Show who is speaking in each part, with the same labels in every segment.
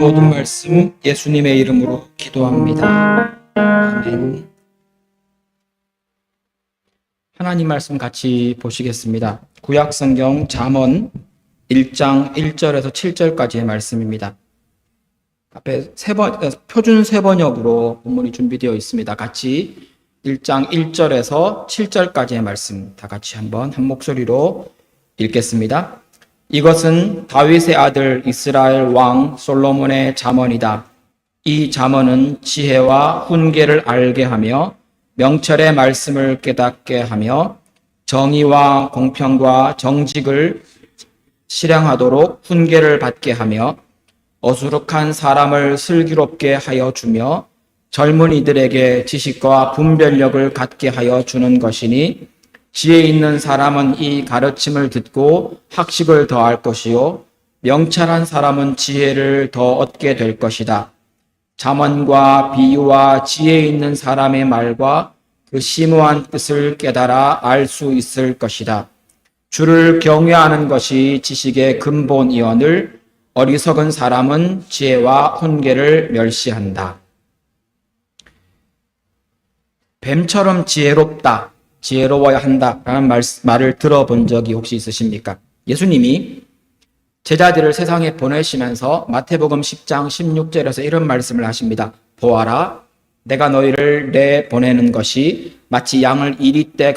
Speaker 1: 모든 말씀 예수님의 이름으로 기도합니다. 아멘. 하나님 말씀 같이 보시겠습니다. 구약성경 잠언 1장 1절에서 7절까지의 말씀입니다. 앞에 표준 세번역으로 본문이 준비되어 있습니다. 같이 1장 1절에서 7절까지의 말씀 다 같이 한번 한 목소리로 읽겠습니다. 이것은 다윗의 아들 이스라엘 왕 솔로몬의 잠언이다. 이 잠언은 지혜와 훈계를 알게 하며 명철의 말씀을 깨닫게 하며 정의와 공평과 정직을 실행하도록 훈계를 받게 하며 어수룩한 사람을 슬기롭게 하여 주며 젊은이들에게 지식과 분별력을 갖게 하여 주는 것이니 지혜 있는 사람은 이 가르침을 듣고 학식을 더할 것이요 명철한 사람은 지혜를 더 얻게 될 것이다. 잠언과 비유와 지혜 있는 사람의 말과 그 심오한 뜻을 깨달아 알 수 있을 것이다. 주를 경외하는 것이 지식의 근본이오늘 어리석은 사람은 지혜와 훈계를 멸시한다. 뱀처럼 지혜롭다, 지혜로워야 한다라는 말을 들어본 적이 혹시 있으십니까? 예수님이 제자들을 세상에 보내시면서 마태복음 10장 16절에서 이런 말씀을 하십니다. 보아라, 내가 너희를 내보내는 것이 마치 양을 이리떼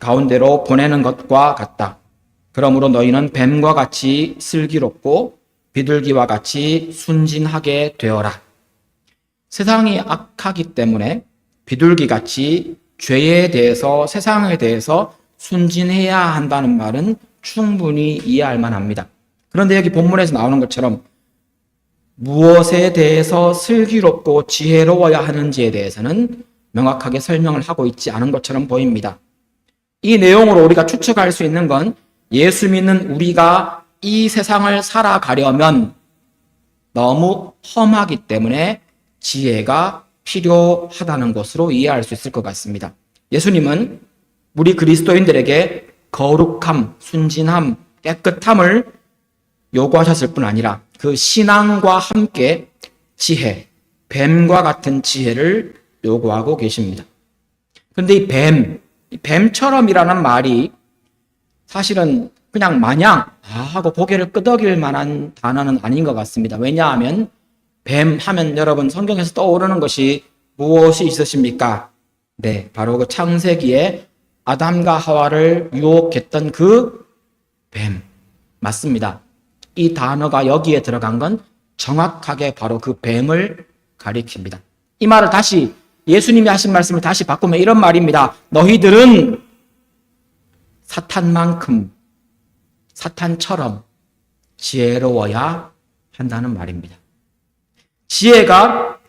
Speaker 1: 가운데로 보내는 것과 같다. 그러므로 너희는 뱀과 같이 슬기롭고 비둘기와 같이 순진하게 되어라. 세상이 악하기 때문에 비둘기같이 죄에 대해서, 세상에 대해서 순진해야 한다는 말은 충분히 이해할 만합니다. 그런데 여기 본문에서 나오는 것처럼 무엇에 대해서 슬기롭고 지혜로워야 하는지에 대해서는 명확하게 설명을 하고 있지 않은 것처럼 보입니다. 이 내용으로 우리가 추측할 수 있는 건 예수 믿는 우리가 이 세상을 살아가려면 너무 험하기 때문에 지혜가 필요하다는 것으로 이해할 수 있을 것 같습니다. 예수님은 우리 그리스도인들에게 거룩함, 순진함, 깨끗함을 요구하셨을 뿐 아니라 그 신앙과 함께 지혜, 뱀과 같은 지혜를 요구하고 계십니다. 그런데 이 뱀처럼이라는 말이 사실은 그냥 마냥 하고 고개를 끄덕일 만한 단어는 아닌 것 같습니다. 왜냐하면 뱀 하면 여러분 성경에서 떠오르는 것이 무엇이 있으십니까? 네, 바로 그 창세기에 아담과 하와를 유혹했던 그 뱀 맞습니다. 이 단어가 여기에 들어간 건 정확하게 바로 그 뱀을 가리킵니다. 이 말을 다시 예수님이 하신 말씀을 다시 바꾸면 이런 말입니다. 너희들은 사탄처럼 지혜로워야 한다는 말입니다. 지혜가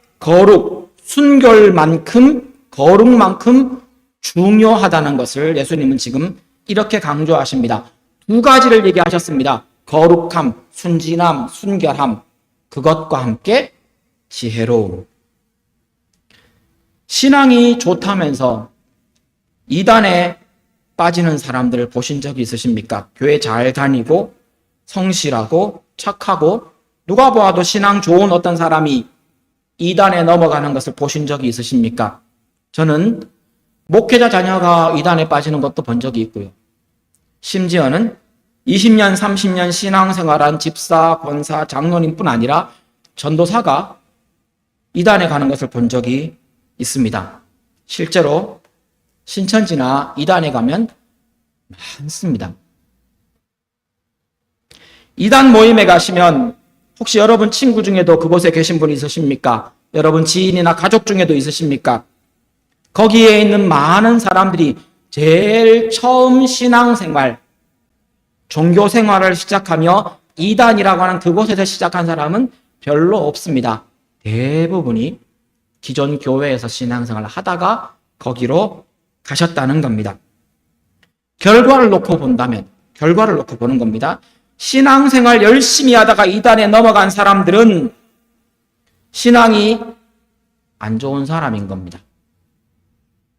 Speaker 1: 거룩만큼 중요하다는 것을 예수님은 지금 이렇게 강조하십니다. 두 가지를 얘기하셨습니다. 거룩함, 순진함, 순결함, 그것과 함께 지혜로움. 신앙이 좋다면서 이단에 빠지는 사람들을 보신 적이 있으십니까? 교회 잘 다니고 성실하고 착하고 누가 보아도 신앙 좋은 어떤 사람이 이단에 넘어가는 것을 보신 적이 있으십니까? 저는 목회자 자녀가 이단에 빠지는 것도 본 적이 있고요. 심지어는 20년, 30년 신앙생활한 집사, 권사, 장로님뿐 아니라 전도사가 이단에 가는 것을 본 적이 있습니다. 실제로 신천지나 이단에 가면 많습니다. 이단 모임에 가시면 혹시 여러분 친구 중에도 그곳에 계신 분이 있으십니까? 여러분 지인이나 가족 중에도 있으십니까? 거기에 있는 많은 사람들이 제일 처음 신앙생활, 종교생활을 시작하며 이단이라고 하는 그곳에서 시작한 사람은 별로 없습니다. 대부분이 기존 교회에서 신앙생활을 하다가 거기로 가셨다는 겁니다. 결과를 놓고 보는 겁니다. 신앙생활 열심히 하다가 이단에 넘어간 사람들은 신앙이 안 좋은 사람인 겁니다.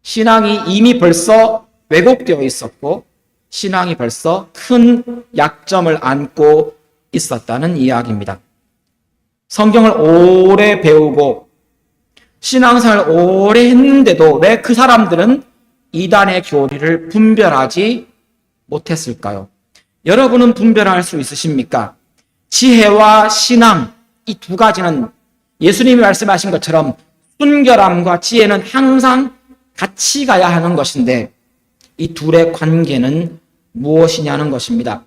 Speaker 1: 신앙이 이미 벌써 왜곡되어 있었고 신앙이 벌써 큰 약점을 안고 있었다는 이야기입니다. 성경을 오래 배우고 신앙생활을 오래 했는데도 왜 그 사람들은 이단의 교리를 분별하지 못했을까요? 여러분은 분별할 수 있으십니까? 지혜와 신앙, 이 두 가지는 예수님이 말씀하신 것처럼 순결함과 지혜는 항상 같이 가야 하는 것인데 이 둘의 관계는 무엇이냐는 것입니다.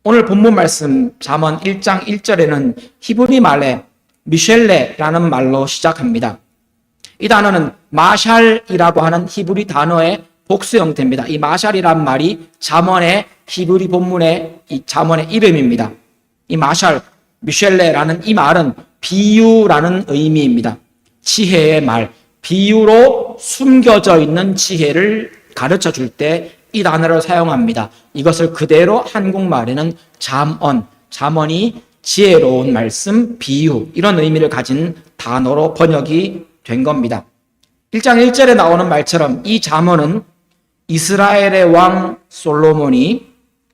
Speaker 1: 오늘 본문 말씀 잠언 1장 1절에는 히브리 말에 미셸레라는 말로 시작합니다. 이 단어는 마샬이라고 하는 히브리 단어의 복수 형태입니다. 이 마샬이란 말이 잠언의 히브리 본문의 이 잠언의 이름입니다. 이 마샬, 미셸레라는 이 말은 비유라는 의미입니다. 지혜의 말, 비유로 숨겨져 있는 지혜를 가르쳐 줄 때 이 단어를 사용합니다. 이것을 그대로 한국말에는 잠언이 지혜로운 말씀, 비유 이런 의미를 가진 단어로 번역이 된 겁니다. 1장 1절에 나오는 말처럼 이 잠언은 이스라엘의 왕 솔로몬이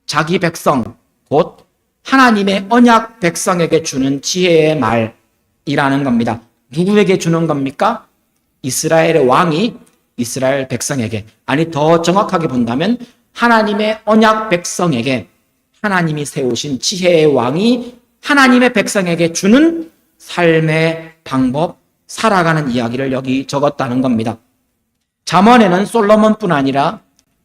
Speaker 1: 자기 백성, 곧 하나님의 언약 백성에게 주는 지혜의 말이라는 겁니다. 누구에게 주는 겁니까? 이스라엘의 왕이 이스라엘 백성에게, 아니 더 정확하게 본다면 하나님의 언약 백성에게 하나님이 세우신 지혜의 왕이 하나님의 백성에게 주는 삶의 방법, 살아가는 이야기를 여기 적었다는 겁니다. 잠언에는 솔로몬뿐 아니라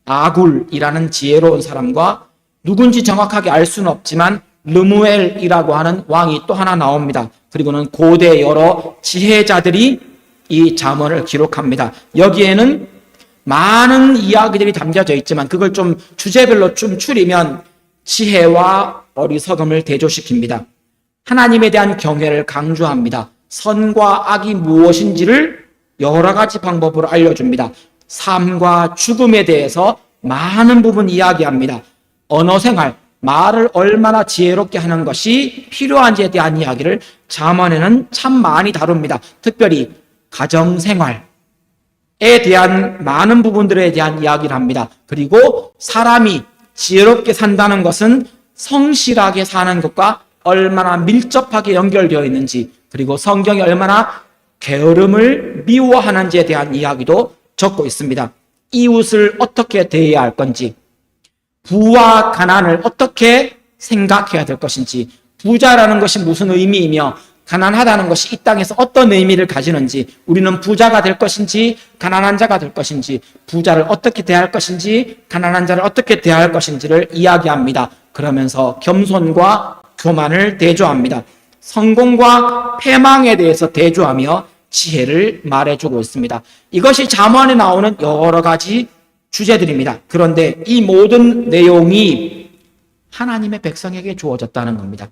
Speaker 1: 아굴이라는 지혜로운 사람과 누군지 정확하게 알 수는 없지만 르무엘이라고 하는 왕이 또 하나 나옵니다. 그리고는 고대 여러 지혜자들이 이 잠언을 기록합니다. 여기에는 많은 이야기들이 담겨져 있지만 그걸 좀 주제별로 좀 추리면 지혜와 어리석음을 대조시킵니다. 하나님에 대한 경외를 강조합니다. 선과 악이 무엇인지를 여러 가지 방법으로 알려줍니다. 삶과 죽음에 대해서 많은 부분 이야기합니다. 언어생활, 말을 얼마나 지혜롭게 하는 것이 필요한지에 대한 이야기를 잠언에는 참 많이 다룹니다. 특별히 가정생활에 대한 많은 부분들에 대한 이야기를 합니다. 그리고 사람이 지혜롭게 산다는 것은 성실하게 사는 것과 얼마나 밀접하게 연결되어 있는지, 그리고 성경이 얼마나 게으름을 미워하는지에 대한 이야기도 적고 있습니다. 이웃을 어떻게 대해야 할 건지, 부와 가난을 어떻게 생각해야 될 것인지, 부자라는 것이 무슨 의미이며 가난하다는 것이 이 땅에서 어떤 의미를 가지는지, 우리는 부자가 될 것인지 가난한 자가 될 것인지, 부자를 어떻게 대할 것인지 가난한 자를 어떻게 대할 것인지를 이야기합니다. 그러면서 겸손과 교만을 대조합니다. 성공과 패망에 대해서 대조하며 지혜를 말해주고 있습니다. 이것이 잠언에 나오는 여러 가지 주제들입니다. 그런데 이 모든 내용이 하나님의 백성에게 주어졌다는 겁니다.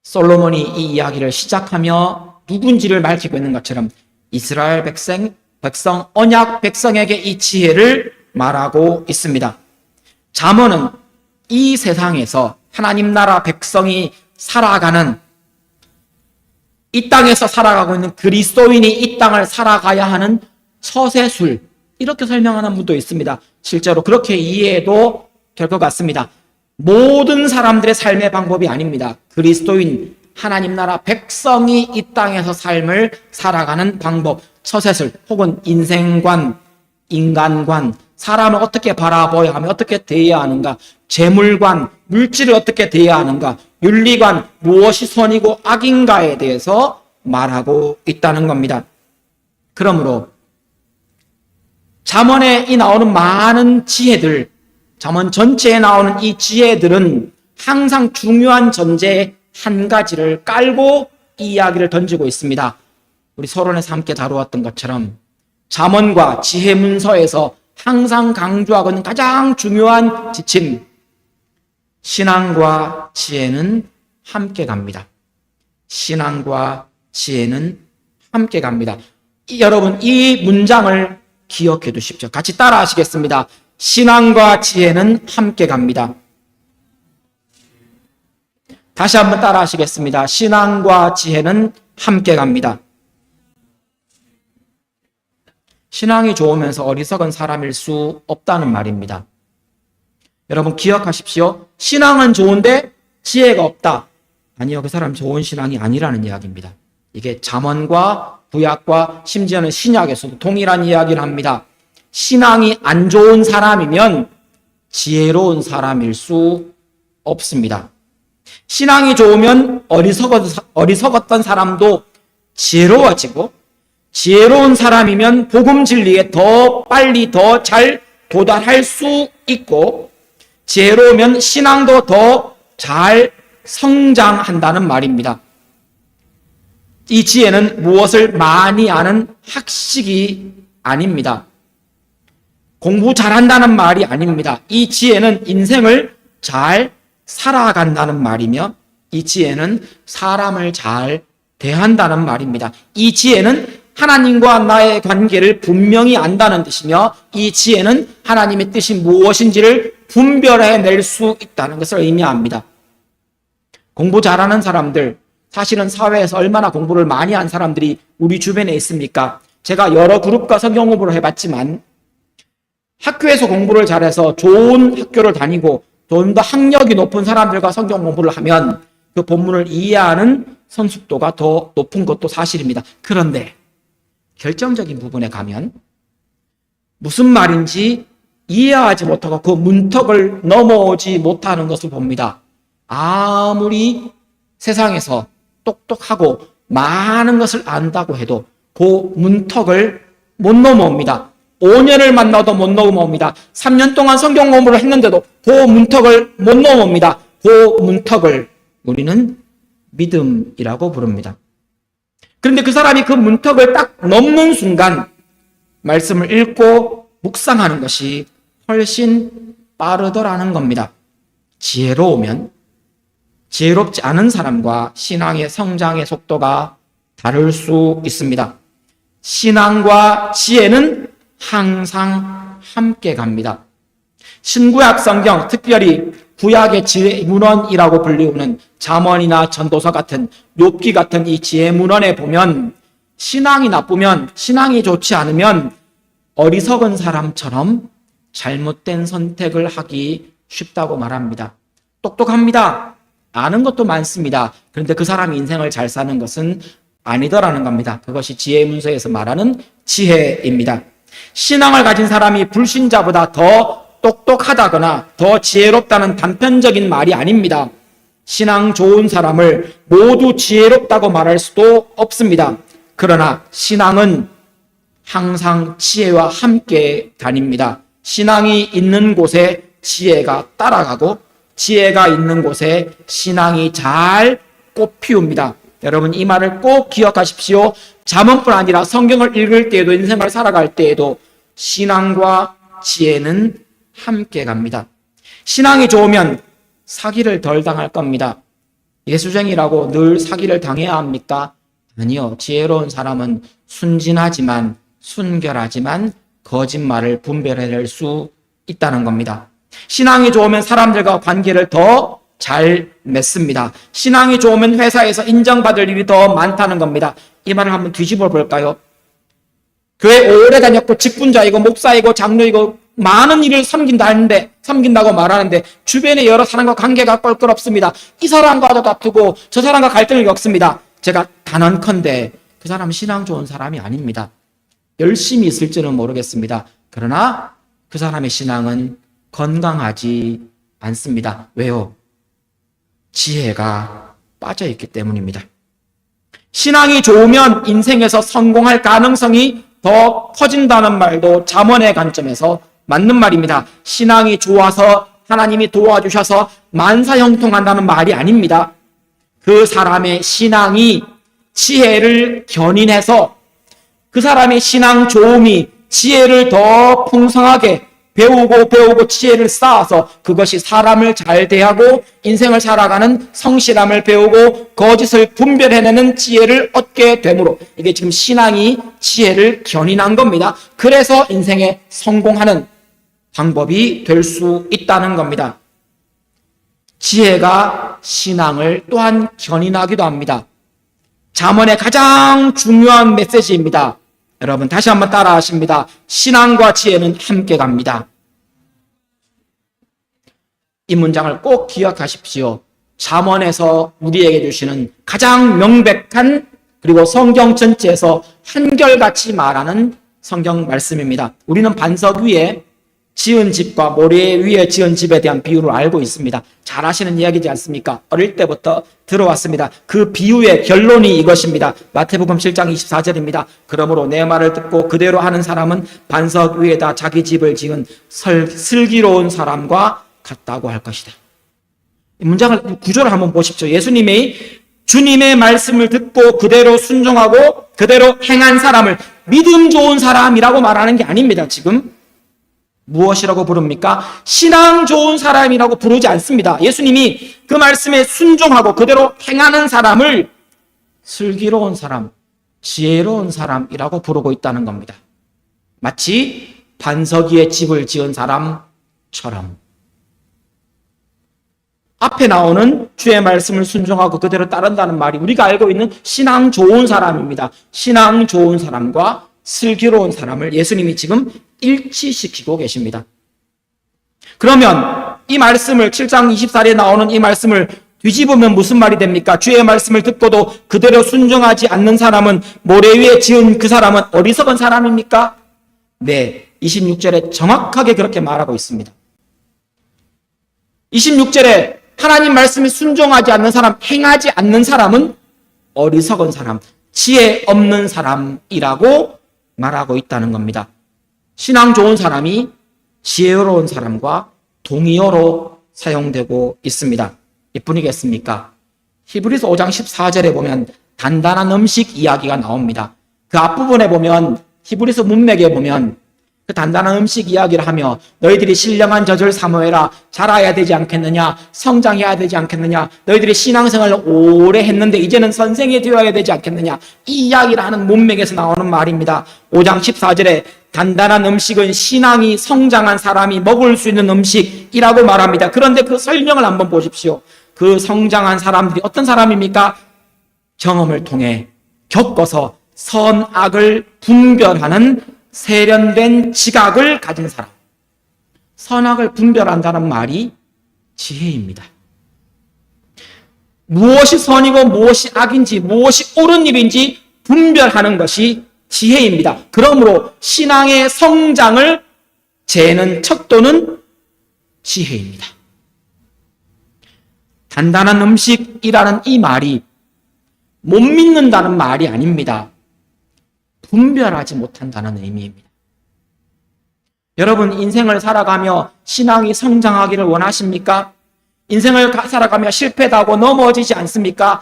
Speaker 1: 솔로몬이 이 이야기를 시작하며 누군지를 밝히고 있는 것처럼 이스라엘 백성 언약 백성에게 이 지혜를 말하고 있습니다. 잠언은 이 세상에서 하나님 나라 백성이 살아가는, 이 땅에서 살아가고 있는 그리스도인이 이 땅을 살아가야 하는 처세술, 이렇게 설명하는 분도 있습니다. 실제로 그렇게 이해해도 될 것 같습니다. 모든 사람들의 삶의 방법이 아닙니다. 그리스도인, 하나님 나라 백성이 이 땅에서 삶을 살아가는 방법, 처세술 혹은 인생관, 인간관, 사람을 어떻게 바라보아야 하며 어떻게 대해야 하는가, 재물관, 물질을 어떻게 대해야 하는가, 윤리관, 무엇이 선이고 악인가에 대해서 말하고 있다는 겁니다. 그러므로 잠언에 이 나오는 많은 지혜들, 잠언 전체에 나오는 이 지혜들은 항상 중요한 전제 한 가지를 깔고 이 이야기를 던지고 있습니다. 우리 서론에서 함께 다루었던 것처럼 잠언과 지혜 문서에서 항상 강조하고 있는 가장 중요한 지침, 신앙과 지혜는 함께 갑니다. 신앙과 지혜는 함께 갑니다. 여러분, 이 문장을 기억해 두십시오. 같이 따라 하시겠습니다. 신앙과 지혜는 함께 갑니다. 다시 한번 따라 하시겠습니다. 신앙과 지혜는 함께 갑니다. 신앙이 좋으면서 어리석은 사람일 수 없다는 말입니다. 여러분 기억하십시오. 신앙은 좋은데 지혜가 없다. 아니요, 그 사람 좋은 신앙이 아니라는 이야기입니다. 이게 잠언과 구약과 심지어는 신약에서도 동일한 이야기를 합니다. 신앙이 안 좋은 사람이면 지혜로운 사람일 수 없습니다. 신앙이 좋으면 어리석었던 사람도 지혜로워지고, 지혜로운 사람이면 복음 진리에 더 빨리 더 잘 도달할 수 있고, 지혜로우면 신앙도 더 잘 성장한다는 말입니다. 이 지혜는 무엇을 많이 아는 학식이 아닙니다. 공부 잘한다는 말이 아닙니다. 이 지혜는 인생을 잘 살아간다는 말이며, 이 지혜는 사람을 잘 대한다는 말입니다. 이 지혜는 하나님과 나의 관계를 분명히 안다는 뜻이며, 이 지혜는 하나님의 뜻이 무엇인지를 분별해낼 수 있다는 것을 의미합니다. 공부 잘하는 사람들, 사실은 사회에서 얼마나 공부를 많이 한 사람들이 우리 주변에 있습니까? 제가 여러 그룹과 성경 공부를 해봤지만, 학교에서 공부를 잘해서 좋은 학교를 다니고 좀 더 학력이 높은 사람들과 성경 공부를 하면 그 본문을 이해하는 성숙도가 더 높은 것도 사실입니다. 그런데 결정적인 부분에 가면 무슨 말인지 이해하지 못하고 그 문턱을 넘어오지 못하는 것을 봅니다. 아무리 세상에서 똑똑하고 많은 것을 안다고 해도 그 문턱을 못 넘어옵니다. 5년을 만나도 못 넘어옵니다. 3년 동안 성경 공부를 했는데도 그 문턱을 못 넘어옵니다. 그 문턱을 우리는 믿음이라고 부릅니다. 그런데 그 사람이 그 문턱을 딱 넘는 순간 말씀을 읽고 묵상하는 것이 훨씬 빠르더라는 겁니다. 지혜로우면 지혜롭지 않은 사람과 신앙의 성장의 속도가 다를 수 있습니다. 신앙과 지혜는 항상 함께 갑니다. 신구약 성경, 특별히 구약의 지혜 문헌이라고 불리우는 잠언이나 전도서 같은, 욥기 같은 이 지혜 문헌에 보면 신앙이 나쁘면, 신앙이 좋지 않으면 어리석은 사람처럼 잘못된 선택을 하기 쉽다고 말합니다. 똑똑합니다. 아는 것도 많습니다. 그런데 그 사람이 인생을 잘 사는 것은 아니더라는 겁니다. 그것이 지혜 문서에서 말하는 지혜입니다. 신앙을 가진 사람이 불신자보다 더 똑똑하다거나 더 지혜롭다는 단편적인 말이 아닙니다. 신앙 좋은 사람을 모두 지혜롭다고 말할 수도 없습니다. 그러나 신앙은 항상 지혜와 함께 다닙니다. 신앙이 있는 곳에 지혜가 따라가고, 지혜가 있는 곳에 신앙이 잘 꽃피웁니다. 여러분, 이 말을 꼭 기억하십시오. 잠언뿐 아니라 성경을 읽을 때에도, 인생을 살아갈 때에도 신앙과 지혜는 함께 갑니다. 신앙이 좋으면 사기를 덜 당할 겁니다. 예수쟁이라고 늘 사기를 당해야 합니까? 아니요. 지혜로운 사람은 순진하지만, 순결하지만 거짓말을 분별해낼 수 있다는 겁니다. 신앙이 좋으면 사람들과 관계를 더 잘 맺습니다. 신앙이 좋으면 회사에서 인정받을 일이 더 많다는 겁니다. 이 말을 한번 뒤집어 볼까요? 교회 오래 다녔고 직분자이고 목사이고 장로이고 많은 일을 섬긴다고 말하는데 주변의 여러 사람과 관계가 껄끄럽습니다. 이 사람과도 다투고 저 사람과 갈등을 겪습니다. 제가 단언컨대 그 사람 신앙 좋은 사람이 아닙니다. 열심히 있을지는 모르겠습니다. 그러나 그 사람의 신앙은 건강하지 않습니다. 왜요? 지혜가 빠져있기 때문입니다. 신앙이 좋으면 인생에서 성공할 가능성이 더 커진다는 말도 잠언의 관점에서 맞는 말입니다. 신앙이 좋아서 하나님이 도와주셔서 만사형통한다는 말이 아닙니다. 그 사람의 신앙이 지혜를 견인해서 그 사람의 신앙 좋음이 지혜를 더 풍성하게 배우고 지혜를 쌓아서 그것이 사람을 잘 대하고 인생을 살아가는 성실함을 배우고 거짓을 분별해내는 지혜를 얻게 되므로, 이게 지금 신앙이 지혜를 견인한 겁니다. 그래서 인생에 성공하는 방법이 될 수 있다는 겁니다. 지혜가 신앙을 또한 견인하기도 합니다. 잠언의 가장 중요한 메시지입니다. 여러분 다시 한번 따라 하십니다. 신앙과 지혜는 함께 갑니다. 이 문장을 꼭 기억하십시오. 잠언에서 우리에게 주시는 가장 명백한, 그리고 성경 전체에서 한결같이 말하는 성경 말씀입니다. 우리는 반석 위에 지은 집과 모래 위에 지은 집에 대한 비유를 알고 있습니다. 잘 아시는 이야기지 않습니까? 어릴 때부터 들어왔습니다. 그 비유의 결론이 이것입니다. 마태복음 7장 24절입니다. 그러므로 내 말을 듣고 그대로 하는 사람은 반석 위에다 자기 집을 지은 슬기로운 사람과 같다고 할 것이다. 이 문장을, 구조를 한번 보십시오. 예수님이 주님의 말씀을 듣고 그대로 순종하고 그대로 행한 사람을 믿음 좋은 사람이라고 말하는 게 아닙니다. 지금 무엇이라고 부릅니까? 신앙 좋은 사람이라고 부르지 않습니다. 예수님이 그 말씀에 순종하고 그대로 행하는 사람을 슬기로운 사람, 지혜로운 사람이라고 부르고 있다는 겁니다. 마치 반석 위에 집을 지은 사람처럼. 앞에 나오는 주의 말씀을 순종하고 그대로 따른다는 말이 우리가 알고 있는 신앙 좋은 사람입니다. 신앙 좋은 사람과 슬기로운 사람을 예수님이 지금 일치시키고 계십니다. 그러면 이 말씀을 7장 24절에 나오는 이 말씀을 뒤집으면 무슨 말이 됩니까? 주의 말씀을 듣고도 그대로 순종하지 않는 사람은 모래 위에 지은 그 사람은 어리석은 사람입니까? 네, 26절에 정확하게 그렇게 말하고 있습니다. 26절에 하나님 말씀에 순종하지 않는 사람, 행하지 않는 사람은 어리석은 사람, 지혜 없는 사람이라고 말하고 있다는 겁니다. 신앙 좋은 사람이 지혜로운 사람과 동의어로 사용되고 있습니다. 이뿐이겠습니까? 히브리서 5장 14절에 보면 단단한 음식 이야기가 나옵니다. 그 앞부분에 보면 히브리서 문맥에 보면 그 단단한 음식 이야기를 하며 너희들이 신령한 젖을 사모해라, 자라야 되지 않겠느냐, 성장해야 되지 않겠느냐, 너희들이 신앙생활을 오래 했는데 이제는 선생이 되어야 되지 않겠느냐, 이 이야기를 하는 문맥에서 나오는 말입니다. 5장 14절에 단단한 음식은 신앙이 성장한 사람이 먹을 수 있는 음식이라고 말합니다. 그런데 그 설명을 한번 보십시오. 그 성장한 사람들이 어떤 사람입니까? 경험을 통해 겪어서 선악을 분별하는 세련된 지각을 가진 사람. 선악을 분별한다는 말이 지혜입니다. 무엇이 선이고 무엇이 악인지, 무엇이 옳은 일인지 분별하는 것이 지혜입니다. 그러므로 신앙의 성장을 재는 척도는 지혜입니다. 단단한 음식이라는 이 말이 못 믿는다는 말이 아닙니다. 분별하지 못한다는 의미입니다. 여러분, 인생을 살아가며 신앙이 성장하기를 원하십니까? 인생을 살아가며 실패도 하고 넘어지지 않습니까?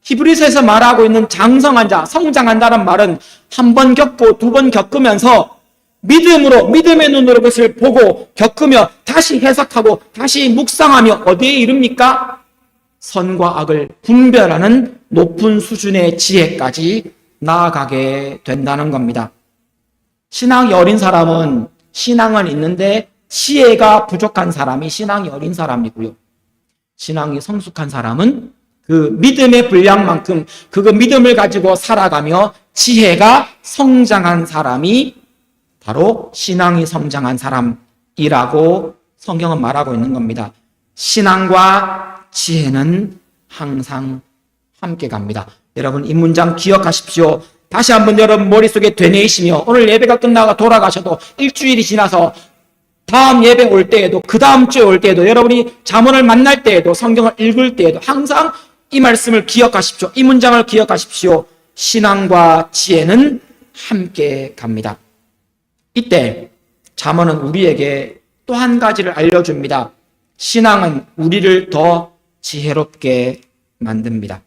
Speaker 1: 히브리서에서 말하고 있는 장성한 자, 성장한다는 말은 한 번 겪고 두 번 겪으면서 믿음으로, 믿음의 눈으로 그것을 보고 겪으며 다시 해석하고 다시 묵상하며 어디에 이릅니까? 선과 악을 분별하는 높은 수준의 지혜까지 나아가게 된다는 겁니다. 신앙이 어린 사람은 신앙은 있는데 지혜가 부족한 사람이 신앙이 어린 사람이고요. 신앙이 성숙한 사람은 그 믿음의 분량만큼 그 믿음을 가지고 살아가며 지혜가 성장한 사람이 바로 신앙이 성장한 사람이라고 성경은 말하고 있는 겁니다. 신앙과 지혜는 항상 함께 갑니다. 여러분, 이 문장 기억하십시오. 다시 한번 여러분 머릿속에 되뇌이시며 오늘 예배가 끝나고 돌아가셔도 일주일이 지나서 다음 예배 올 때에도 그 다음 주에 올 때에도 여러분이 잠언을 만날 때에도 성경을 읽을 때에도 항상 이 말씀을 기억하십시오. 이 문장을 기억하십시오. 신앙과 지혜는 함께 갑니다. 이때 잠언은 우리에게 또 한 가지를 알려줍니다. 신앙은 우리를 더 지혜롭게 만듭니다.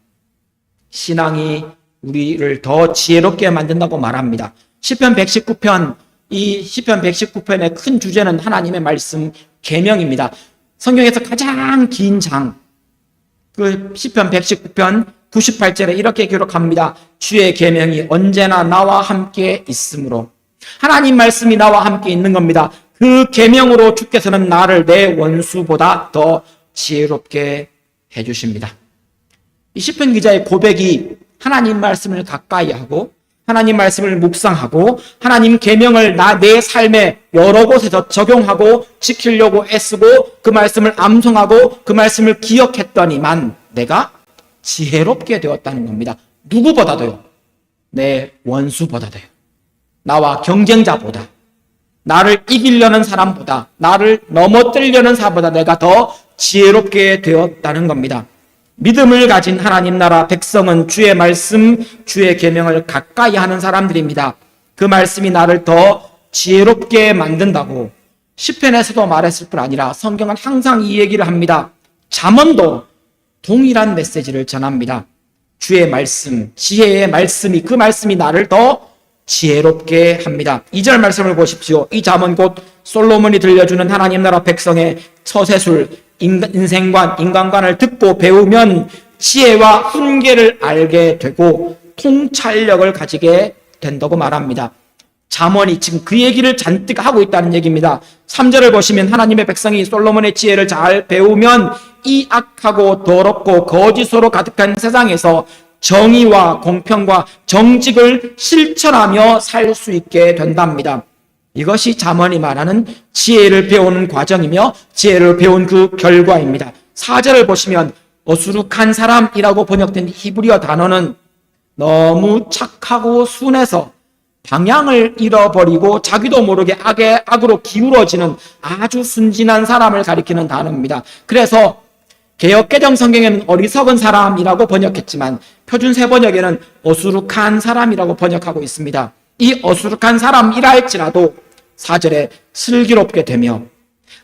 Speaker 1: 신앙이 우리를 더 지혜롭게 만든다고 말합니다. 시편 119편, 이 시편 119편의 큰 주제는 하나님의 말씀 계명입니다. 성경에서 가장 긴 장, 그 시편 119편 98절에 이렇게 기록합니다. 주의 계명이 언제나 나와 함께 있으므로. 하나님 말씀이 나와 함께 있는 겁니다. 그 계명으로 주께서는 나를 내 원수보다 더 지혜롭게 해주십니다. 이 시편 기자의 고백이 하나님 말씀을 가까이 하고 하나님 말씀을 묵상하고 하나님 계명을 내 삶의 여러 곳에서 적용하고 지키려고 애쓰고 그 말씀을 암송하고 그 말씀을 기억했더니만 내가 지혜롭게 되었다는 겁니다. 누구보다도요. 내 원수보다도요. 나와 경쟁자보다, 나를 이기려는 사람보다, 나를 넘어뜨리려는 사람보다 내가 더 지혜롭게 되었다는 겁니다. 믿음을 가진 하나님 나라 백성은 주의 말씀, 주의 계명을 가까이 하는 사람들입니다. 그 말씀이 나를 더 지혜롭게 만든다고 시편에서도 말했을 뿐 아니라 성경은 항상 이 얘기를 합니다. 잠언도 동일한 메시지를 전합니다. 주의 말씀, 지혜의 말씀이, 그 말씀이 나를 더 지혜롭게 합니다. 2절 말씀을 보십시오. 이 잠언 곧 솔로몬이 들려주는 하나님 나라 백성의 처세술, 인생관, 인간관을 듣고 배우면 지혜와 훈계를 알게 되고 통찰력을 가지게 된다고 말합니다. 잠언이 지금 그 얘기를 잔뜩 하고 있다는 얘기입니다. 3절을 보시면 하나님의 백성이 솔로몬의 지혜를 잘 배우면 이 악하고 더럽고 거짓으로 가득한 세상에서 정의와 공평과 정직을 실천하며 살 수 있게 된답니다. 이것이 잠언이 말하는 지혜를 배우는 과정이며 지혜를 배운 그 결과입니다. 4절을 보시면 어수룩한 사람이라고 번역된 히브리어 단어는 너무 착하고 순해서 방향을 잃어버리고 자기도 모르게 악으로 기울어지는 아주 순진한 사람을 가리키는 단어입니다. 그래서 개역개정 성경에는 어리석은 사람이라고 번역했지만 표준세 번역에는 어수룩한 사람이라고 번역하고 있습니다. 이 어수룩한 사람이라 할지라도 4절에 슬기롭게 되며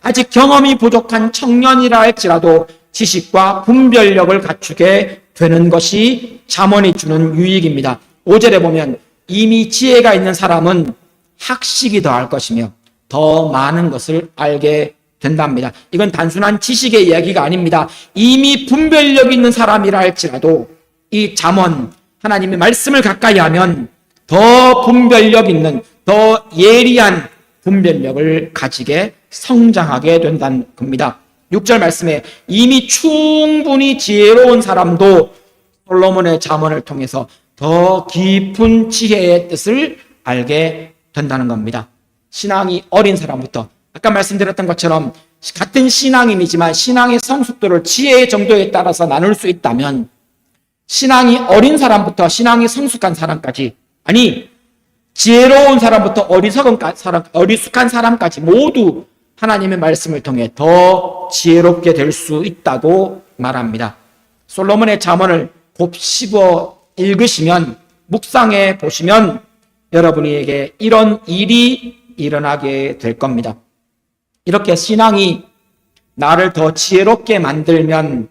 Speaker 1: 아직 경험이 부족한 청년이라 할지라도 지식과 분별력을 갖추게 되는 것이 잠언이 주는 유익입니다. 5절에 보면 이미 지혜가 있는 사람은 학식이 더할 것이며 더 많은 것을 알게 된답니다. 이건 단순한 지식의 이야기가 아닙니다. 이미 분별력 있는 사람이라 할지라도 이 잠언, 하나님의 말씀을 가까이 하면 더 분별력 있는, 더 예리한 분별력을 가지게 성장하게 된다는 겁니다. 6절 말씀에 이미 충분히 지혜로운 사람도 솔로몬의 잠언을 통해서 더 깊은 지혜의 뜻을 알게 된다는 겁니다. 신앙이 어린 사람부터 아까 말씀드렸던 것처럼 같은 신앙인이지만 신앙의 성숙도를 지혜의 정도에 따라서 나눌 수 있다면 신앙이 어린 사람부터 신앙이 성숙한 사람까지, 아니 지혜로운 사람부터 어리숙한 사람까지 모두 하나님의 말씀을 통해 더 지혜롭게 될 수 있다고 말합니다. 솔로몬의 잠언을 곱씹어 읽으시면, 묵상해 보시면 여러분에게 이런 일이 일어나게 될 겁니다. 이렇게 신앙이 나를 더 지혜롭게 만들면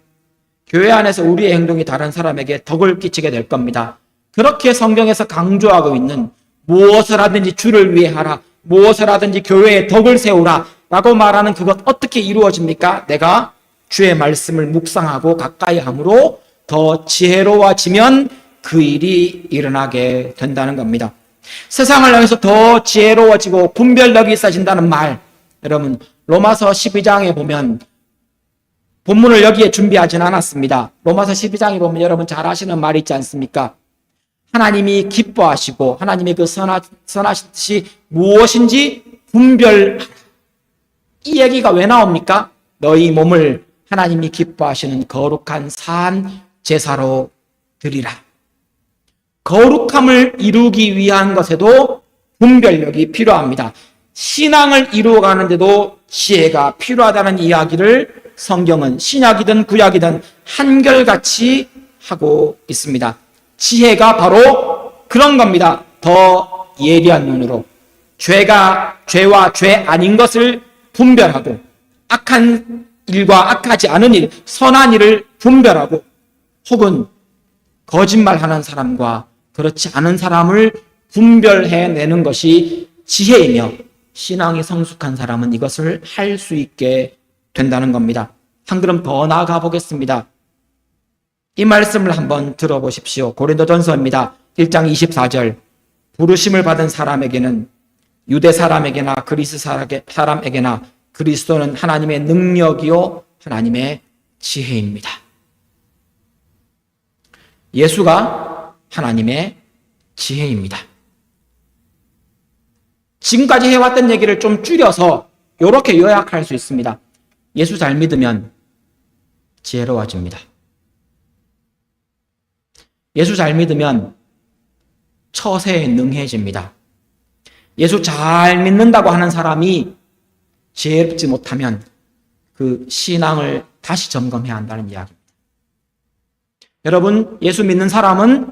Speaker 1: 교회 안에서 우리의 행동이 다른 사람에게 덕을 끼치게 될 겁니다. 그렇게 성경에서 강조하고 있는 무엇을 하든지 주를 위해 하라, 무엇을 하든지 교회에 덕을 세우라 라고 말하는 그것 어떻게 이루어집니까? 내가 주의 말씀을 묵상하고 가까이 함으로 더 지혜로워지면 그 일이 일어나게 된다는 겁니다. 세상을 향해서 더 지혜로워지고 분별력이 있어진다는 말, 여러분 로마서 12장에 보면, 본문을 여기에 준비하진 않았습니다. 로마서 12장에 보면 여러분 잘 아시는 말이 있지 않습니까? 하나님이 기뻐하시고 하나님의 그 선하신 뜻이 무엇인지 분별하라. 이 얘기가 왜 나옵니까? 너희 몸을 하나님이 기뻐하시는 거룩한 산 제사로 드리라. 거룩함을 이루기 위한 것에도 분별력이 필요합니다. 신앙을 이루어가는데도 지혜가 필요하다는 이야기를 성경은 신약이든 구약이든 한결같이 하고 있습니다. 지혜가 바로 그런 겁니다. 더 예리한 눈으로 죄와 죄 아닌 것을 분별하고 악한 일과 악하지 않은 일, 선한 일을 분별하고 혹은 거짓말하는 사람과 그렇지 않은 사람을 분별해내는 것이 지혜이며 신앙이 성숙한 사람은 이것을 할 수 있게 된다는 겁니다. 한 걸음 더 나아가 보겠습니다. 이 말씀을 한번 들어보십시오. 고린도전서입니다. 1장 24절. 부르심을 받은 사람에게는 유대 사람에게나 그리스 사람에게나 그리스도는 하나님의 능력이요 하나님의 지혜입니다. 예수가 하나님의 지혜입니다. 지금까지 해왔던 얘기를 좀 줄여서 이렇게 요약할 수 있습니다. 예수 잘 믿으면 지혜로워집니다. 예수 잘 믿으면 처세에 능해집니다. 예수 잘 믿는다고 하는 사람이 지혜롭지 못하면 그 신앙을 다시 점검해야 한다는 이야기입니다. 여러분, 예수 믿는 사람은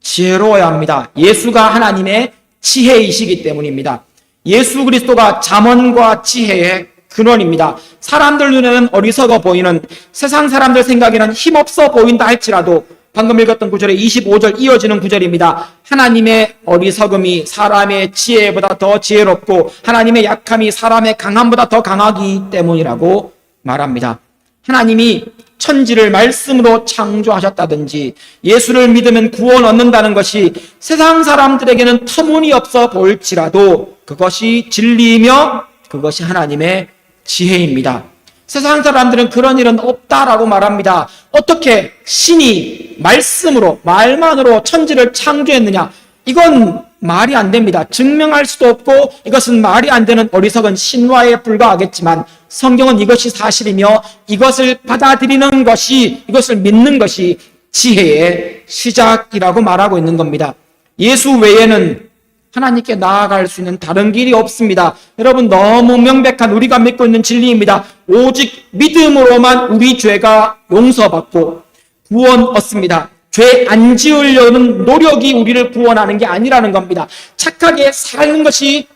Speaker 1: 지혜로워야 합니다. 예수가 하나님의 지혜이시기 때문입니다. 예수 그리스도가 잠언과 지혜의 근원입니다. 사람들 눈에는 어리석어 보이는, 세상 사람들 생각에는 힘없어 보인다 할지라도 방금 읽었던 구절의 25절 이어지는 구절입니다. 하나님의 어리석음이 사람의 지혜보다 더 지혜롭고 하나님의 약함이 사람의 강함보다 더 강하기 때문이라고 말합니다. 하나님이 천지를 말씀으로 창조하셨다든지 예수를 믿으면 구원 얻는다는 것이 세상 사람들에게는 터무니없어 보일지라도 그것이 진리이며 그것이 하나님의 지혜입니다. 세상 사람들은 그런 일은 없다라고 말합니다. 어떻게 신이 말씀으로, 말만으로 천지를 창조했느냐? 이건 말이 안 됩니다. 증명할 수도 없고 이것은 말이 안 되는 어리석은 신화에 불과하겠지만 성경은 이것이 사실이며 이것을 받아들이는 것이, 이것을 믿는 것이 지혜의 시작이라고 말하고 있는 겁니다. 예수 외에는 하나님께 나아갈 수 있는 다른 길이 없습니다. 여러분, 너무 명백한 우리가 믿고 있는 진리입니다. 오직 믿음으로만 우리 죄가 용서받고 구원 얻습니다. 죄 안 지으려는 노력이 우리를 구원하는 게 아니라는 겁니다. 착하게 사는 것이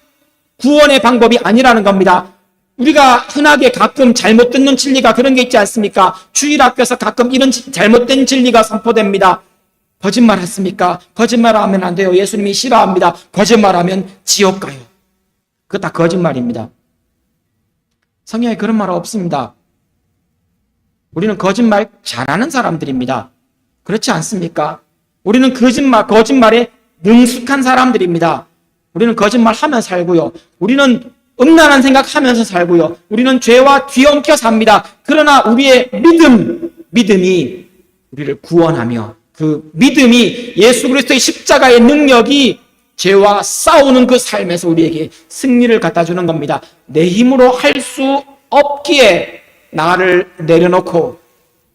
Speaker 1: 구원의 방법이 아니라는 겁니다. 우리가 흔하게 가끔 잘못 듣는 진리가 그런 게 있지 않습니까? 주일학교에서 가끔 이런 잘못된 진리가 선포됩니다. 거짓말 했습니까? 거짓말하면 안 돼요. 예수님이 싫어합니다. 거짓말하면 지옥 가요. 그거 다 거짓말입니다. 성경에 그런 말 없습니다. 우리는 거짓말 잘하는 사람들입니다. 그렇지 않습니까? 우리는 거짓말에 능숙한 사람들입니다. 우리는 거짓말하며 살고요. 우리는 음란한 생각하면서 살고요. 우리는 죄와 뒤엉켜 삽니다. 그러나 우리의 믿음이 우리를 구원하며 그 믿음이 예수 그리스도의 십자가의 능력이 죄와 싸우는 그 삶에서 우리에게 승리를 갖다 주는 겁니다. 내 힘으로 할 수 없기에 나를 내려놓고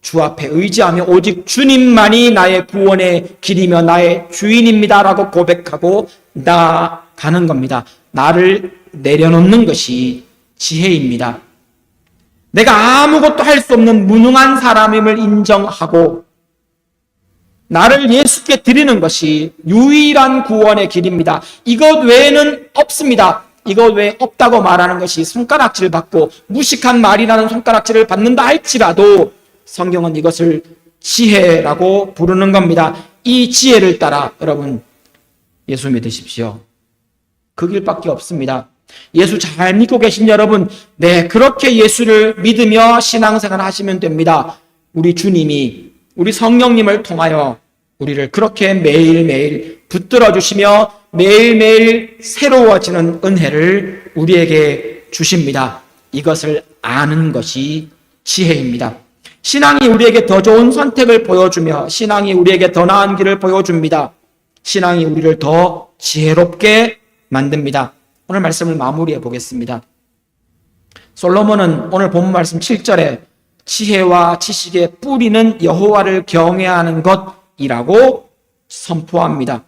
Speaker 1: 주 앞에 의지하며 오직 주님만이 나의 구원의 길이며 나의 주인입니다라고 고백하고 나아가는 겁니다. 나를 내려놓는 것이 지혜입니다. 내가 아무것도 할 수 없는 무능한 사람임을 인정하고 나를 예수께 드리는 것이 유일한 구원의 길입니다. 이것 외에는 없습니다. 이것 외에 없다고 말하는 것이 손가락질 받고 무식한 말이라는 손가락질을 받는다 할지라도 성경은 이것을 지혜라고 부르는 겁니다. 이 지혜를 따라 여러분 예수 믿으십시오. 그 길밖에 없습니다. 예수 잘 믿고 계신 여러분, 네, 그렇게 예수를 믿으며 신앙생활 하시면 됩니다. 우리 주님이 우리 성령님을 통하여 우리를 그렇게 매일매일 붙들어 주시며 매일매일 새로워지는 은혜를 우리에게 주십니다. 이것을 아는 것이 지혜입니다. 신앙이 우리에게 더 좋은 선택을 보여주며 신앙이 우리에게 더 나은 길을 보여줍니다. 신앙이 우리를 더 지혜롭게 만듭니다. 오늘 말씀을 마무리해 보겠습니다. 솔로몬은 오늘 본문 말씀 7절에 지혜와 지식의 뿌리는 여호와를 경외하는 것이라고 선포합니다.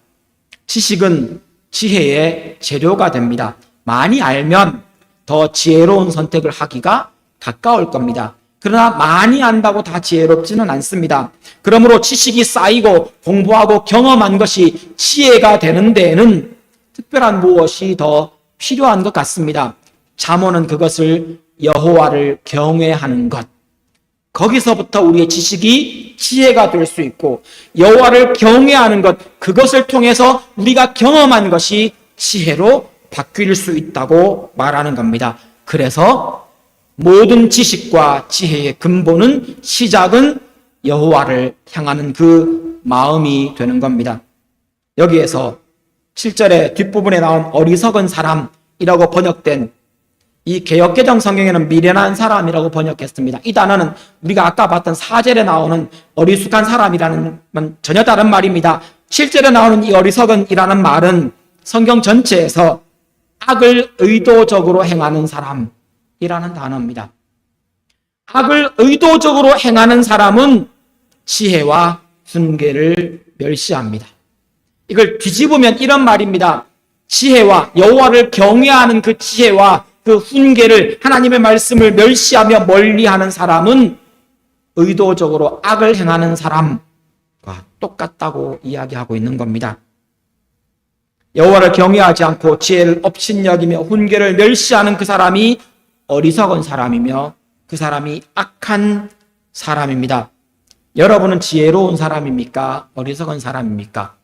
Speaker 1: 지식은 지혜의 재료가 됩니다. 많이 알면 더 지혜로운 선택을 하기가 가까울 겁니다. 그러나 많이 안다고 다 지혜롭지는 않습니다. 그러므로 지식이 쌓이고 공부하고 경험한 것이 지혜가 되는 데에는 특별한 무엇이 더 필요한 것 같습니다. 잠언은 그것을 여호와를 경외하는 것, 거기서부터 우리의 지식이 지혜가 될 수 있고 여호와를 경외하는 것, 그것을 통해서 우리가 경험한 것이 지혜로 바뀔 수 있다고 말하는 겁니다. 그래서 모든 지식과 지혜의 근본은, 시작은 여호와를 향하는 그 마음이 되는 겁니다. 여기에서 7절의 뒷부분에 나온 어리석은 사람이라고 번역된 이 개역개정 성경에는 미련한 사람이라고 번역했습니다. 이 단어는 우리가 아까 봤던 4절에 나오는 어리숙한 사람이라는 건 전혀 다른 말입니다. 7절에 나오는 이 어리석은이라는 말은 성경 전체에서 악을 의도적으로 행하는 사람이라는 단어입니다. 악을 의도적으로 행하는 사람은 지혜와 훈계를 멸시합니다. 이걸 뒤집으면 이런 말입니다. 지혜와 여호와를 경외하는 그 지혜와 그 훈계를, 하나님의 말씀을 멸시하며 멀리하는 사람은 의도적으로 악을 행하는 사람과 똑같다고 이야기하고 있는 겁니다. 여호와를 경외하지 않고 지혜를 업신여기며 훈계를 멸시하는 그 사람이 어리석은 사람이며 그 사람이 악한 사람입니다. 여러분은 지혜로운 사람입니까? 어리석은 사람입니까?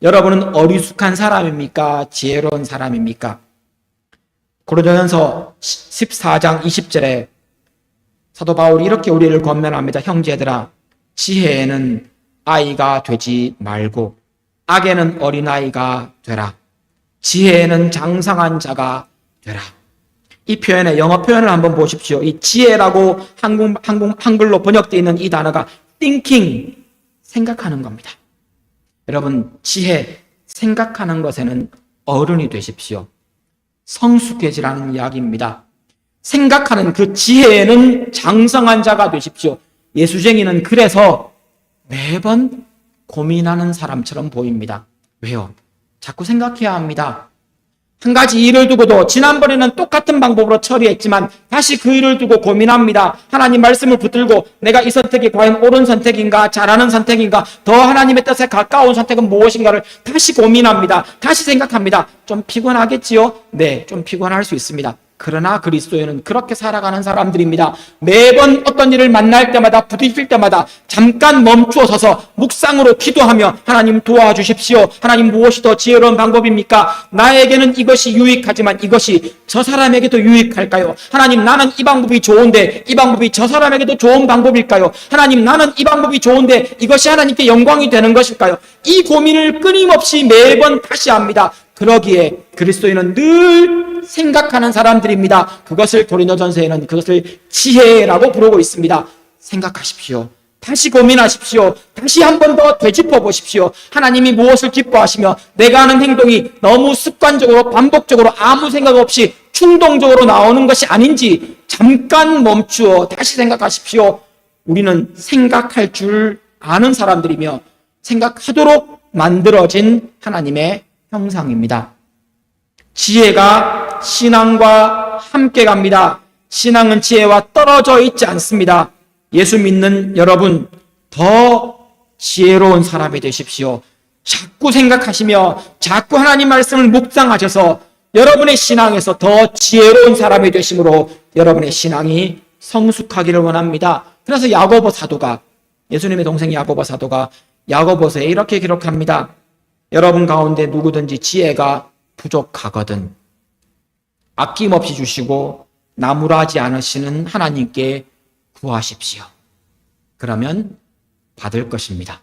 Speaker 1: 여러분은 어리숙한 사람입니까? 지혜로운 사람입니까? 고린도전서 14장 20절에 사도 바울이 이렇게 우리를 권면합니다. 형제들아, 지혜에는 아이가 되지 말고 악에는 어린아이가 되라. 지혜에는 장성한 자가 되라. 이 표현의 영어 표현을 한번 보십시오. 이 지혜라고 한글로 번역되어 있는 이 단어가 thinking, 생각하는 겁니다. 여러분, 지혜, 생각하는 것에는 어른이 되십시오. 성숙해지라는 이야기입니다. 생각하는 그 지혜에는 장성한 자가 되십시오. 예수쟁이는 그래서 매번 고민하는 사람처럼 보입니다. 왜요? 자꾸 생각해야 합니다. 한 가지 일을 두고도 지난번에는 똑같은 방법으로 처리했지만 다시 그 일을 두고 고민합니다. 하나님 말씀을 붙들고 내가 이 선택이 과연 옳은 선택인가, 잘하는 선택인가, 더 하나님의 뜻에 가까운 선택은 무엇인가를 다시 고민합니다. 다시 생각합니다. 좀 피곤하겠지요? 네, 좀 피곤할 수 있습니다. 그러나 그리스도인은 그렇게 살아가는 사람들입니다. 매번 어떤 일을 만날 때마다, 부딪힐 때마다 잠깐 멈추어 서서 묵상으로 기도하며 하나님 도와주십시오. 하나님, 무엇이 더 지혜로운 방법입니까? 나에게는 이것이 유익하지만 이것이 저 사람에게도 유익할까요? 하나님, 나는 이 방법이 좋은데 이 방법이 저 사람에게도 좋은 방법일까요? 하나님, 나는 이 방법이 좋은데 이것이 하나님께 영광이 되는 것일까요? 이 고민을 끊임없이 매번 다시 합니다. 그러기에 그리스도인은 늘 생각하는 사람들입니다. 그것을 고린도전서에는 그것을 지혜라고 부르고 있습니다. 생각하십시오. 다시 고민하십시오. 다시 한 번 더 되짚어 보십시오. 하나님이 무엇을 기뻐하시며 내가 하는 행동이 너무 습관적으로 반복적으로 아무 생각 없이 충동적으로 나오는 것이 아닌지 잠깐 멈추어 다시 생각하십시오. 우리는 생각할 줄 아는 사람들이며 생각하도록 만들어진 하나님의 형상입니다. 지혜가 신앙과 함께 갑니다. 신앙은 지혜와 떨어져 있지 않습니다. 예수 믿는 여러분, 더 지혜로운 사람이 되십시오. 자꾸 생각하시며 자꾸 하나님 말씀을 묵상하셔서 여러분의 신앙에서 더 지혜로운 사람이 되심으로 여러분의 신앙이 성숙하기를 원합니다. 그래서 야고보 사도가, 예수님의 동생 야고보 사도가 야고보서에 이렇게 기록합니다. 여러분 가운데 누구든지 지혜가 부족하거든 아낌없이 주시고 나무라지 않으시는 하나님께 구하십시오. 그러면 받을 것입니다.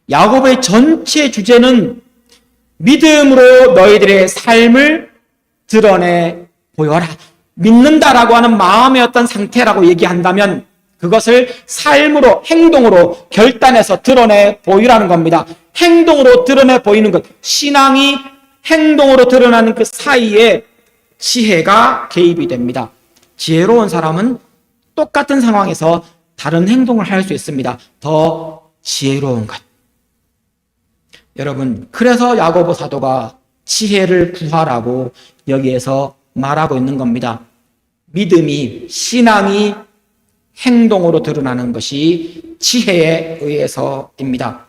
Speaker 1: 야고보의 전체 주제는 믿음으로 너희들의 삶을 드러내 보여라. 믿는다라고 하는 마음의 어떤 상태라고 얘기한다면 그것을 삶으로, 행동으로 결단해서 드러내 보이라는 겁니다. 행동으로 드러내 보이는 것, 신앙이 행동으로 드러나는 그 사이에 지혜가 개입이 됩니다. 지혜로운 사람은 똑같은 상황에서 다른 행동을 할 수 있습니다. 더 지혜로운 것. 여러분, 그래서 야고보 사도가 지혜를 구하라고 여기에서 말하고 있는 겁니다. 믿음이, 신앙이 행동으로 드러나는 것이 지혜에 의해서입니다.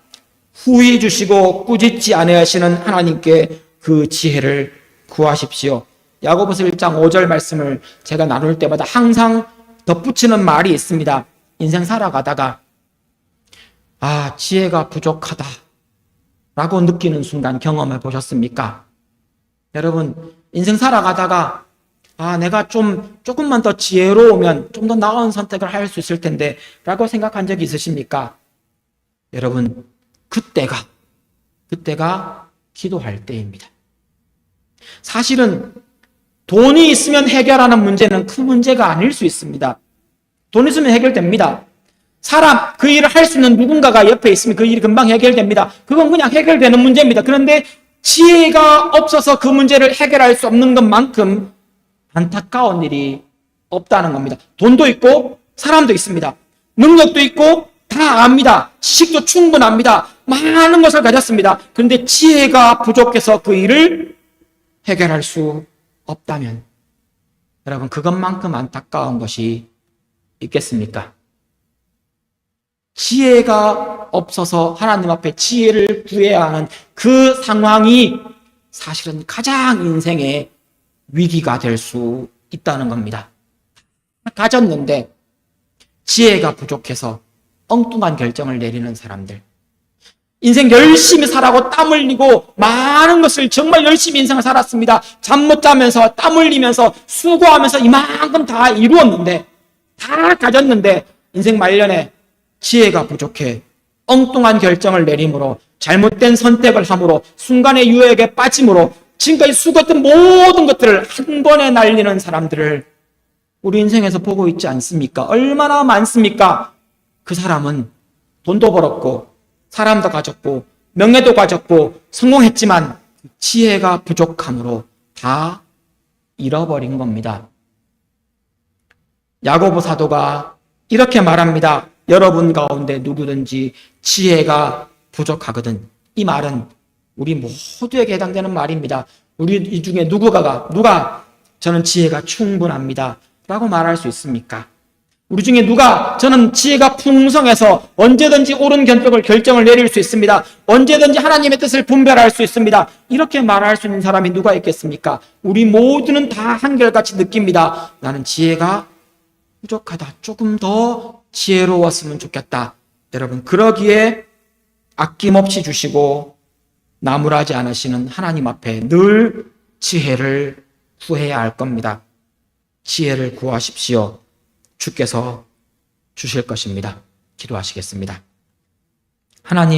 Speaker 1: 후히 주시고 꾸짖지 아니하시는 하나님께 그 지혜를 구하십시오. 야고보서 1장 5절 말씀을 제가 나눌 때마다 항상 덧붙이는 말이 있습니다. 인생 살아가다가 지혜가 부족하다 라고 느끼는 순간 경험해 보셨습니까? 여러분, 인생 살아가다가 내가 조금만 더 지혜로우면 좀 더 나은 선택을 할 수 있을 텐데 라고 생각한 적이 있으십니까? 여러분, 그때가 기도할 때입니다. 사실은 돈이 있으면 해결하는 문제는 큰 문제가 아닐 수 있습니다. 돈 있으면 해결됩니다. 사람, 그 일을 할 수 있는 누군가가 옆에 있으면 그 일이 금방 해결됩니다. 그건 그냥 해결되는 문제입니다. 그런데 지혜가 없어서 그 문제를 해결할 수 없는 것만큼 안타까운 일이 없다는 겁니다. 돈도 있고 사람도 있습니다. 능력도 있고 다 압니다. 지식도 충분합니다. 많은 것을 가졌습니다. 그런데 지혜가 부족해서 그 일을 해결할 수 없다면 여러분, 그것만큼 안타까운 것이 있겠습니까? 지혜가 없어서 하나님 앞에 지혜를 구해야 하는 그 상황이 사실은 가장 인생의 위기가 될 수 있다는 겁니다. 가졌는데 지혜가 부족해서 엉뚱한 결정을 내리는 사람들, 인생 열심히 살라고 땀 흘리고 많은 것을 정말 열심히 인생을 살았습니다. 잠 못 자면서 땀 흘리면서 수고하면서 이만큼 다 이루었는데, 다 가졌는데 인생 말년에 지혜가 부족해 엉뚱한 결정을 내림으로, 잘못된 선택을 함으로, 순간의 유혹에 빠짐으로 지금까지 수고했던 모든 것들을 한 번에 날리는 사람들을 우리 인생에서 보고 있지 않습니까? 얼마나 많습니까? 그 사람은 돈도 벌었고 사람도 가졌고 명예도 가졌고 성공했지만 지혜가 부족함으로 다 잃어버린 겁니다. 야고보 사도가 이렇게 말합니다. 여러분 가운데 누구든지 지혜가 부족하거든. 이 말은 우리 모두에게 해당되는 말입니다. 우리 이 중에 누가 저는 지혜가 충분합니다 라고 말할 수 있습니까? 우리 중에 누가 저는 지혜가 풍성해서 언제든지 옳은 결정을 내릴 수 있습니다, 언제든지 하나님의 뜻을 분별할 수 있습니다, 이렇게 말할 수 있는 사람이 누가 있겠습니까? 우리 모두는 다 한결같이 느낍니다. 나는 지혜가 부족하다. 조금 더 지혜로웠으면 좋겠다. 여러분, 그러기에 아낌없이 주시고 나무라지 않으시는 하나님 앞에 늘 지혜를 구해야 할 겁니다. 지혜를 구하십시오. 주께서 주실 것입니다. 기도하시겠습니다. 하나님,